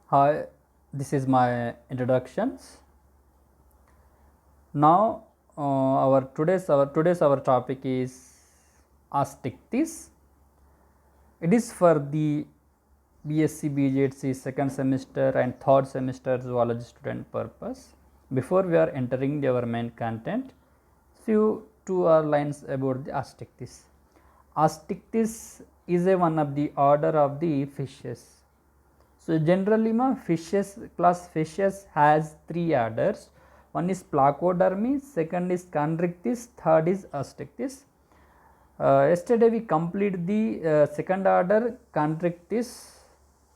Hi, this is my introductions. Now, our topic is Astichthys. It is for the BSc BJC second semester and third semester zoology student purpose. Before we are entering our main content, few two are lines about the Astichthys. Astichthys is a one of the order of the fishes. So generally class fishes has three orders. One is Placodermi, second is Chondrichthyes, third is Astichthys. Yesterday we completed the second order Chondrichthyes.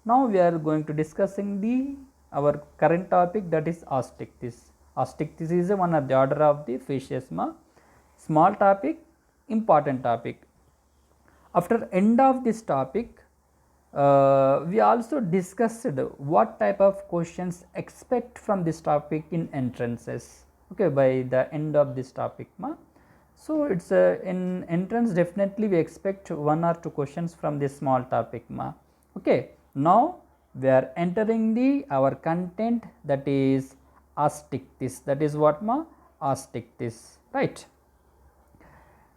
Now we are going to discussing the our current topic, that is Astichthys. Astichthys is one of the order of the fishes. Small topic, important topic. After end of this topic, we also discussed what type of questions expect from this topic in entrances. Okay, by the end of this topic, so it's in entrance definitely we expect one or two questions from this small topic, Okay, now we are entering the our content, that is Astichthys. That is what, Astichthys, right?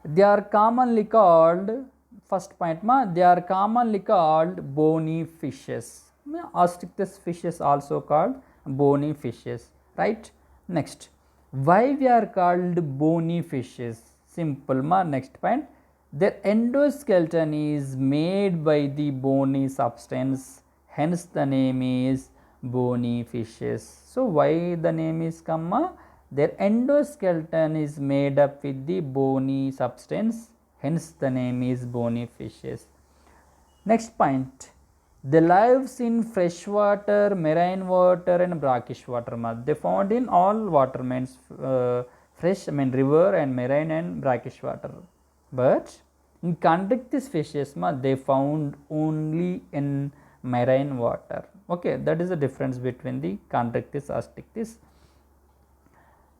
They are commonly called, first point, they are commonly called bony fishes. Astichthys fishes also called bony fishes, right? Next, why we are called bony fishes? Simple, next point, their endoskeleton is made by the bony substance, hence the name is bony fishes. So why the name is come? Their endoskeleton is made up with the bony substance, hence the name is bony fishes. Next point, they lives in freshwater, marine water and brackish water. They found in all water, means fresh, river and marine and brackish water. But in Chondrichthyes fishes, they found only in marine water. Okay, that is the difference between the Chondrichthyes, Astichthys.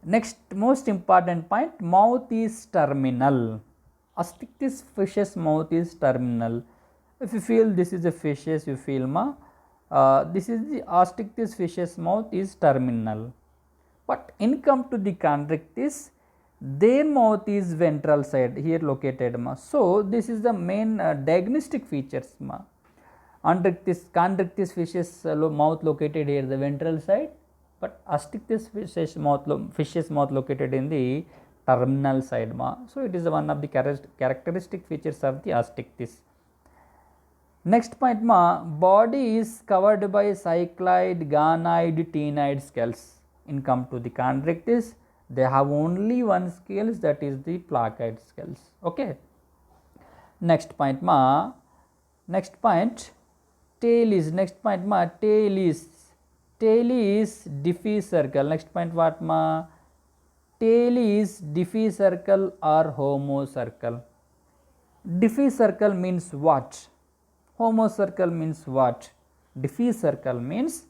Next most important point, mouth is terminal. Astichthys fish's mouth is terminal. If you feel this is a fishes, you feel this is the Astichthys fish's mouth is terminal. But in come to the Chondrichthyes, their mouth is ventral side, here located, So this is the main diagnostic features, Chondrichthyes fish's mouth located here the ventral side, but Astichthys fish's mouth located in the terminal side, So it is one of the characteristic features of the Astichthys. Next point, body is covered by cycloid, gonoid, ctenoid scales. In come to the Chondrichthyes, they have only one scales, that is the placoid scales. Okay. Next point, next point, tail is, next point, tail is diffuse circle. Next point, what, tail is diffuse circle or homocircle. Diffuse circle means what? Homocircle means what? Diffuse circle means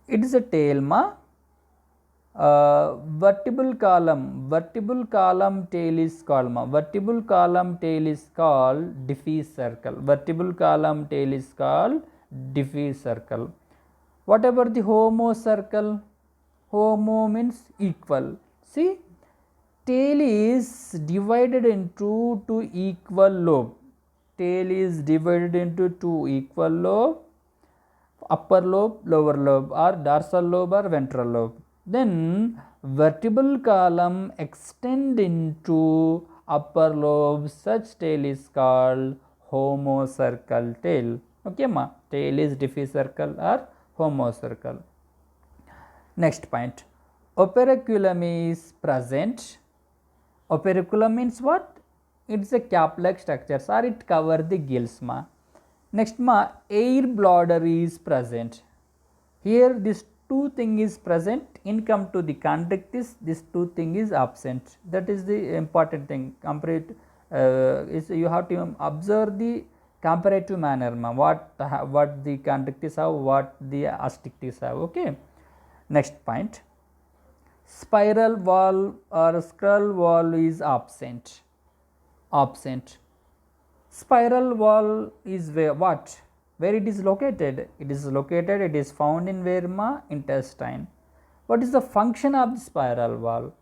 it is a tail, vertebral column tail is called, vertebral column tail is called diffuse circle. Vertebral column tail is called diffuse circle. What about the homocircle? Homo means equal. See, tail is divided into two equal lobe. Tail is divided into two equal lobe, upper lobe, lower lobe, or dorsal lobe or ventral lobe. Then vertebral column extend into upper lobe, such tail is called homocircle tail. Okay, tail is diffuse circle or homocircle. Next point, operculum is present. Operculum means what? It's a cap-like structure, or it cover the gills, Next, air bladder is present. Here this two thing is present. In come to the Chondrichthyes, this two thing is absent. That is the important thing. Is you have to observe the comparative manner, what the Chondrichthyes have, what the Astichthys have. Okay. Next point, spiral valve or scroll valve is absent. Spiral valve is where what? Where it is located? It is found in where ma? Intestine. What is the function of the spiral wall?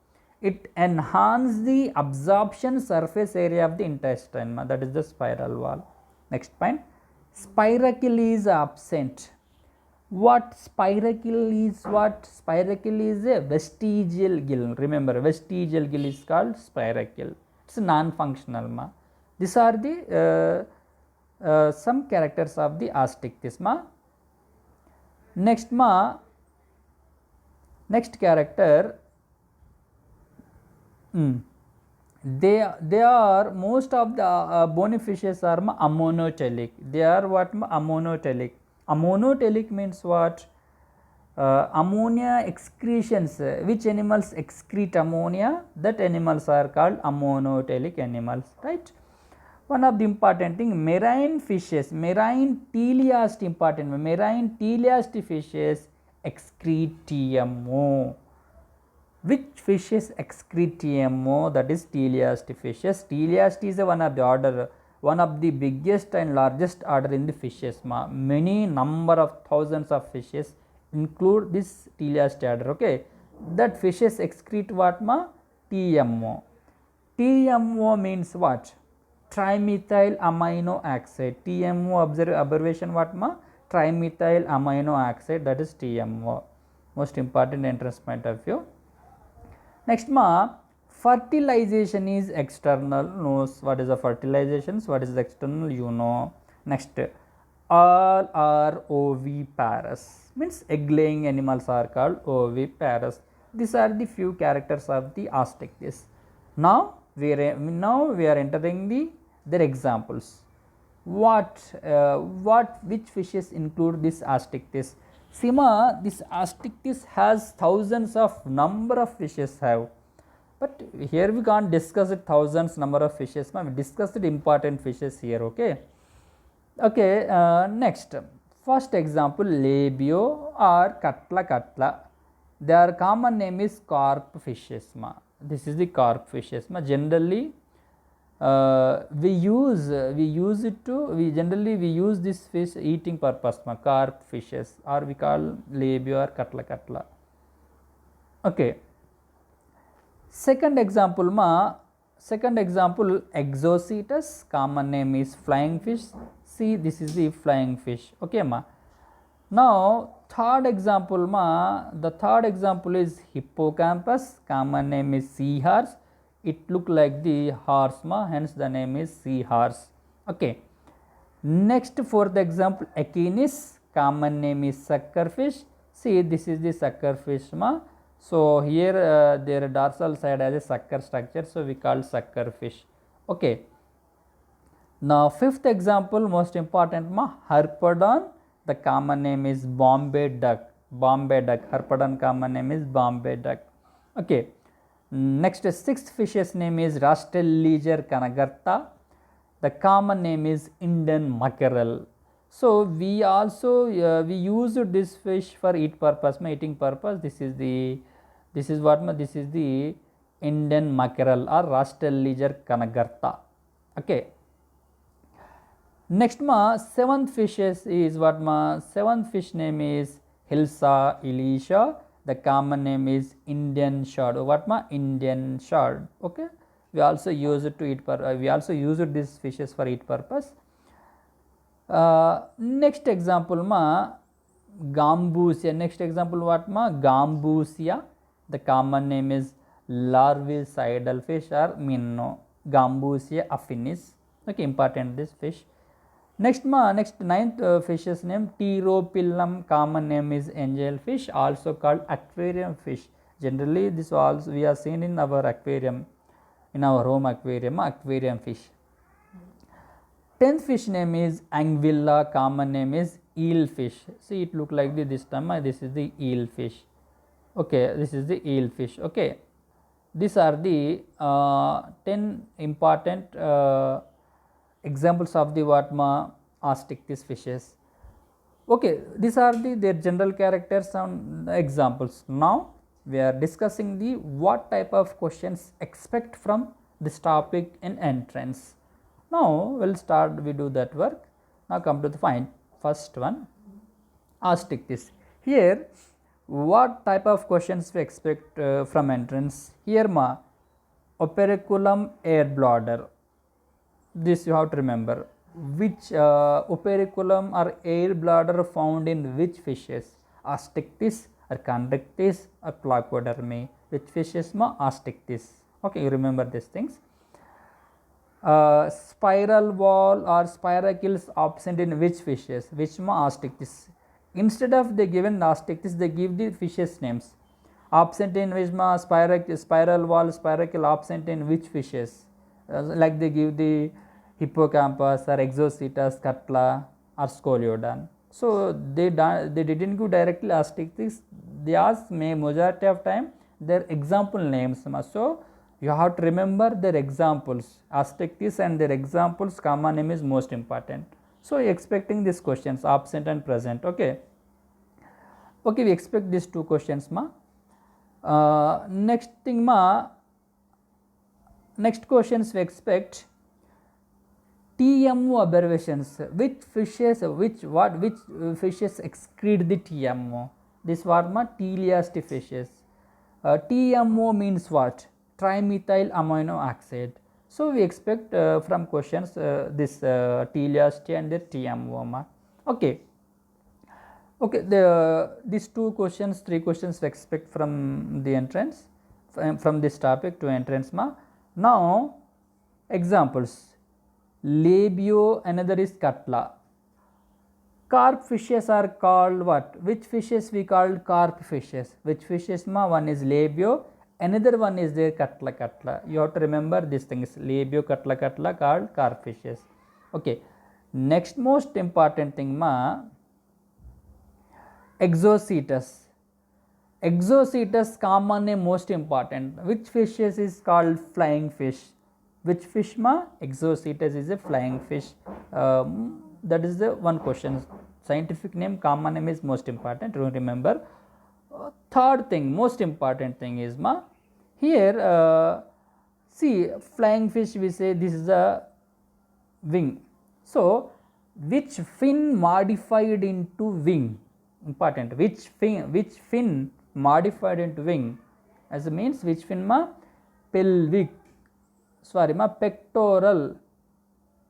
It enhances the absorption surface area of the intestine, ma. That is the spiral wall. Next point, spiracle is absent. What spiracle is? What spiracle is? A vestigial gill. Remember, vestigial gill is called spiracle. It's non-functional, ma. These are the some characters of the Osteichthyes. Next character, they are most of the bony fishes are ammonotelic. They are what? Ammonotelic. Ammonotelic means what? Ammonia excretions. Which animals excrete ammonia? That animals are called ammonotelic animals, right? One of the important thing, marine fishes, marine teleost, important, marine teleost fishes excrete TMO. Which fishes excrete TMO? That is teleost fishes. Teleost is one of the order, one of the biggest and largest order in the fishes. Many number of thousands of fishes include this teleost order. Okay, that fishes excrete what? TMO. TMO means what? Trimethyl amino oxide. TMO abbreviation what? Trimethyl amino oxide, that is TMO. Most important entrance point of view. Next fertilization is external. Knows what is the fertilization? What is the external? You know. Next, all are oviparous. Means egg laying animals are called oviparous. These are the few characters of the Osteichthyes. Now we are entering their examples. Which fishes include this Osteichthyes? Sima, this Osteichthyes has thousands of number of fishes have, but here we can't discuss it thousands number of fishes. We discussed the important fishes here. Okay. Next, first example, labio or catla. Their common name is carp fishes. This is the carp fishes. Generally, we use this fish eating purpose, carp fishes, or we call labio or catla. Okay. Second example, Exocetus, common name is flying fish. See, this is the flying fish. Okay, Now third example, the third example is Hippocampus, common name is seahorse. It look like the horse, hence the name is seahorse. Okay. Next, fourth example, Echinus, common name is suckerfish. See, this is the suckerfish, So here their dorsal side has a sucker structure, so we call suckerfish. Okay. Now fifth example, most important, Harpodon. The common name is Bombay duck. Harpodon common name is Bombay duck. Okay. Next, sixth fish's name is Rastelliger canagartha. The common name is Indian mackerel. So we also we use this fish for eating purpose. This is the Indian mackerel or Rastelliger canagartha. Okay. Next, seventh fishes is what? Seventh fish name is Hilsa ilicia. The common name is Indian shad. What? Indian shad. Okay. We also use it to eat. We also use these fishes for eat purpose. Next example, Gambusia. Next example, what? Gambusia. The common name is larvicidal fish or minnow. Gambusia affinis. Okay, important this fish. Next, ninth fish's name Pteropillum, common name is angelfish, also called aquarium fish. Generally, this also we are seen in our aquarium, in our home aquarium fish. 10th fish name is Anguilla, common name is eel fish. See, it look like this time. This is the eel fish. Okay, this is the eel fish. Okay, these are the 10 important examples of the Osteichthyes fishes. Okay, these are their general characters and examples. Now we are discussing the what type of questions expect from this topic in entrance. Now we'll start, we do that work. Now come to the First one, Astichthys. Here, what type of questions we expect from entrance? Here, operculum air bladder. This you have to remember. Which operculum or air bladder found in which fishes? Astichthys or Chondrichthyes or Placodermi. Which fishes? Astichthys. Okay, you remember these things. Spiral wall or spiracles absent in which fishes? Which Astichthys. Instead of they given Astichthys, they give the fishes names. Absent in which spiral wall, spiracle absent in which fishes? Like they give the hippocampus or Exocetus, Cutla or Scoliodon. So they didn't give directly Astichthys. They ask majority of time their example names. So you have to remember their examples. Astichthys and their examples common name is most important. So expecting these questions absent and present. Okay, we expect these two questions. Next thing, next questions we expect TMO observations. Which fishes excrete the TMO? This what teleost fishes. TMO means what? Trimethyl amino oxide. So we expect from questions this teleost and the TMO. Okay. These two questions, three questions we expect from the entrance, from this topic to entrance. Now examples. Labio, another is Cutla. Carp fishes are called what? Which fishes we called carp fishes? Which fishes? One is labio, another one is there Cutla. You have to remember these things. Labio, Cutla called carp fishes. Okay. Next most important thing, Exocetus. Exocetus common name most important. Which fishes is called flying fish? Which fish? Exocetus is a flying fish. That is the one question. Scientific name, common name is most important. Remember. Third thing, most important thing is here. See, flying fish, we say this is a wing. So which fin modified into wing? Important. Which fin modified into wing? As it means which fin? Pelvic. Sorry,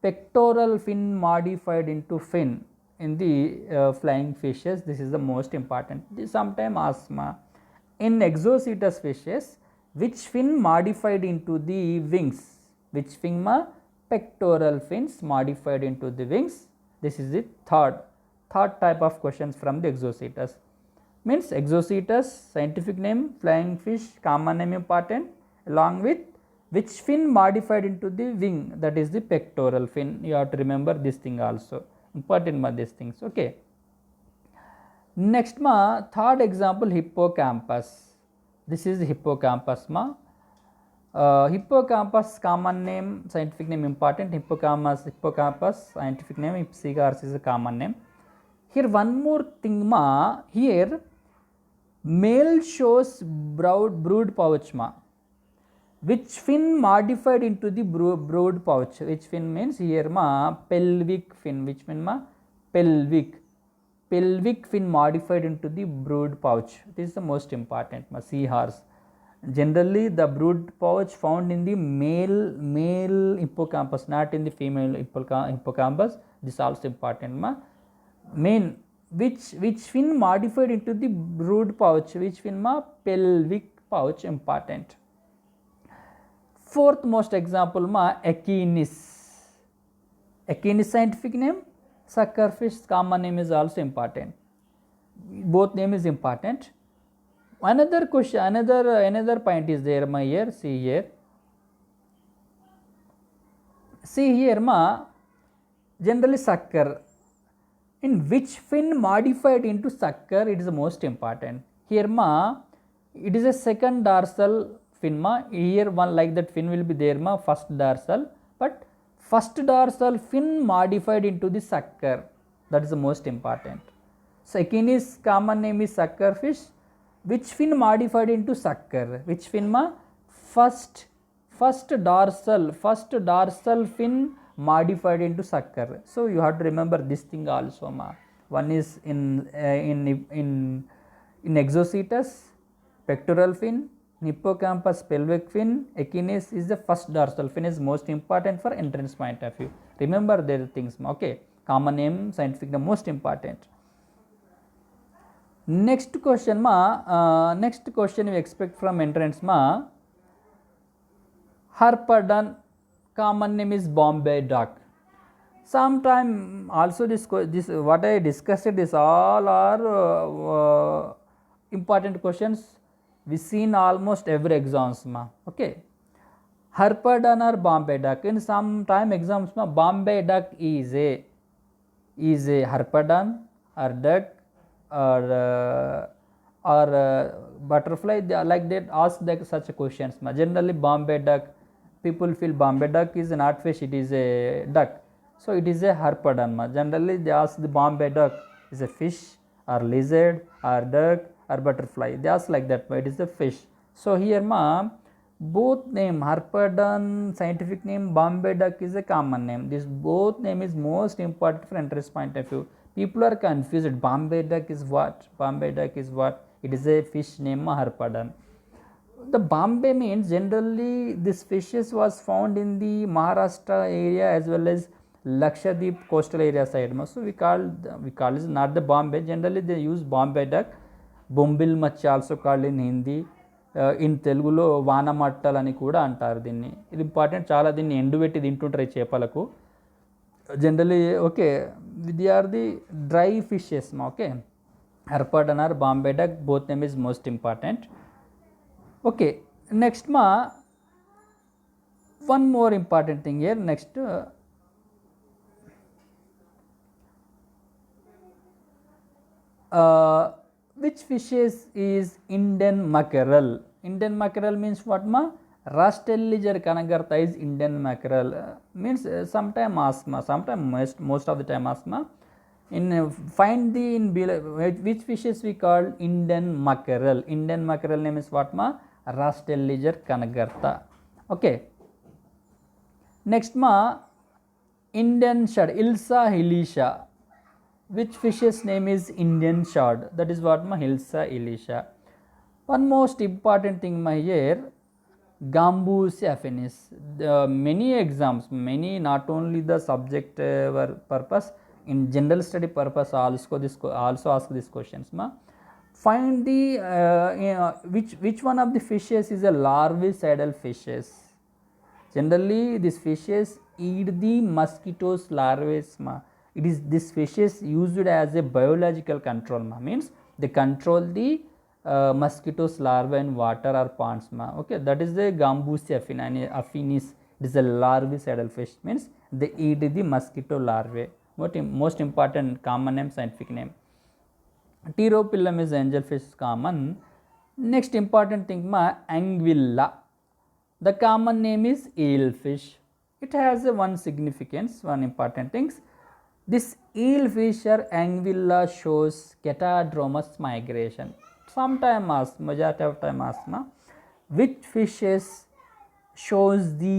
pectoral fin modified into fin in the flying fishes. This is the most important. Sometimes ask in Exocetus fishes, which fin modified into the wings? Which fin? Pectoral fins modified into the wings. This is the third type of questions from the Exocetus. Means Exocetus, scientific name, flying fish, common name important, along with which fin modified into the wing, that is the pectoral fin. You have to remember this thing also. Important these things. Okay. Next third example, hippocampus. This is hippocampus. Hippocampus common name, scientific name important. Hippocampus scientific name, Ipsigars is a common name. Here one more thing, here male shows brood pouch. Which fin modified into the brood pouch? Which fin means here pelvic fin. Which fin? Pelvic fin modified into the brood pouch. This is the most important. Seahorse. Generally the brood pouch found in the male hippocampus, not in the female hippocampus. This is also important. Main which fin modified into the brood pouch? Which fin? Pelvic pouch, important. Fourth most example, Echinus. Echinus scientific name, suckerfish, common name is also important. Both name is important. Another question, another point is there, here. See here. See here, generally sucker. In which fin modified into sucker? It is the most important. Here, it is a second dorsal fin. Here one like that fin will be there, first dorsal, but first dorsal fin modified into the sucker. That is the most important. So Echinus common name is suckerfish. Which fin modified into sucker? Which fin? First dorsal fin modified into sucker. So you have to remember this thing also. One is in exocetus, pectoral fin, hippocampus, pelvic fin, echinus is the first dorsal fin is most important for entrance point of view. Remember their things, okay. Common name, scientific name, most important. Next question we expect from entrance ma. Harperdon, common name is Bombay duck. Sometime also this what I discussed, this all are important questions we seen almost every exams ma, okay. Harperdon or Bombay duck, in some time exams ma Bombay duck is a Harperdon or duck or butterfly, they, like that ask that such questions ma. Generally Bombay duck, people feel Bombay duck is not fish, it is a duck, so it is a Harperdon ma. Generally they ask the Bombay duck is a fish or lizard or duck or butterfly, they ask like that, but it is a fish. So here ma both name Harperdon scientific name, Bombay duck is a common name. This both name is most important for entrance point of view. People are confused, Bombay duck is what, Bombay duck is what, it is a fish name Harperdon. The Bombay means generally this fishes was found in the Maharashtra area as well as Lakshadweep coastal area side. So we call it not the Bombay, generally they use Bombay duck. Bombil machi also called in Hindi, in తెలుగులో వానమట్టలు అని కూడా అంటారు దీన్ని. ఇది important, చాలా దీన్ని ఎండుబెట్టి తింటుంటారు ఈ చేపలకు generally, okay. They are the dry fishes మా, ఓకే. హర్పర్డన్ or Bombay duck, both name is most important. Okay, next మా one more important thing here. Next which fishes is Indian mackerel? Indian mackerel means what ma? Rastelliger kanagartha is Indian mackerel. Means sometime asthma, sometime most of the time asthma. In find the in which fishes we call Indian mackerel. Indian mackerel name is what ma? Rastelliger kanagartha. Okay. Next ma Indian shad, Hilsa helica. Which fish's name is Indian shad? That is what ma Hilsa helica. One most important thing ma here, Gambus affinis. Many exams, many not only the subject purpose, in general study purpose also ask these questions ma. Find the which one of the fishes is a larvicidal fishes. Generally these fishes eat the mosquitoes larvae ma. It is this fishes used as a biological control ma, means they control the mosquitoes larvae in water or ponds ma, okay. That is the Gambusia affinis. It is a larvicidal fish, means they eat the mosquito larvae. Most important common name, scientific name. Pteropillum is angelfish common. Next important thing ma Anguilla. The common name is eelfish. It has one significance, one important things. This eelfish or Anguilla shows catadromous migration. Sometime ask, majority of time ask ma, which fishes shows the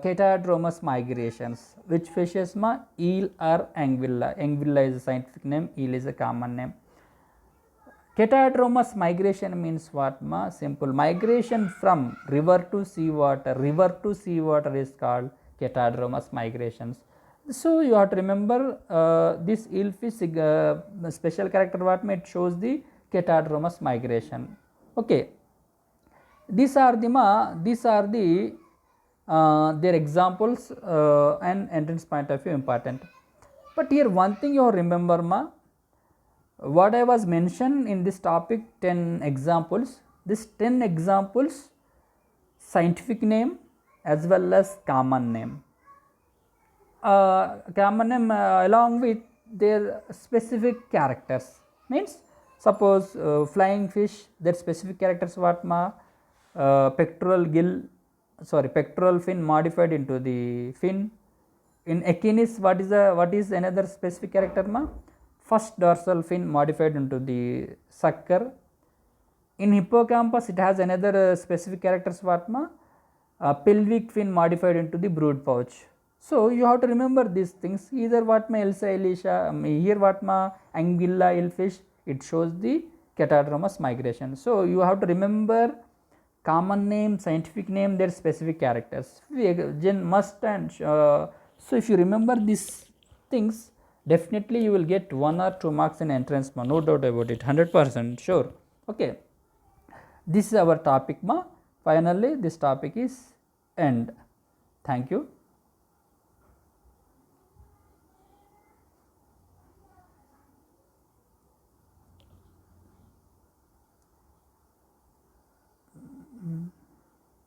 catadromous migrations? Which fishes ma? Eel or Anguilla. Anguilla is a scientific name, eel is a common name. Catadromous migration means what ma? Simple, migration from river to seawater. River to seawater is called catadromous migrations. So you have to remember this eelfish special character what may, it shows the catadromous migration. Okay, these are the their examples and entrance point of view important. But here one thing you remember ma, what I was mentioned in this topic 10 examples, this 10 examples scientific name as well as common name. Common name along with their specific characters, means suppose flying fish, their specific characters what ma? Pectoral fin modified into the fin. In echinus what is another specific character ma? First dorsal fin modified into the sucker. In hippocampus it has another specific characters what ma? Pelvic fin modified into the brood pouch. So you have to remember these things. Either Watma Elsa Elisha, here Watma Anguilla elfish, it shows the Catadromus migration. So you have to remember common name, scientific name, their specific characters. Gen must and so if you remember these things, definitely you will get 1 or 2 marks in entrance, no doubt about it, 100% sure. Okay, this is our topic ma. Finally this topic is end. Thank you.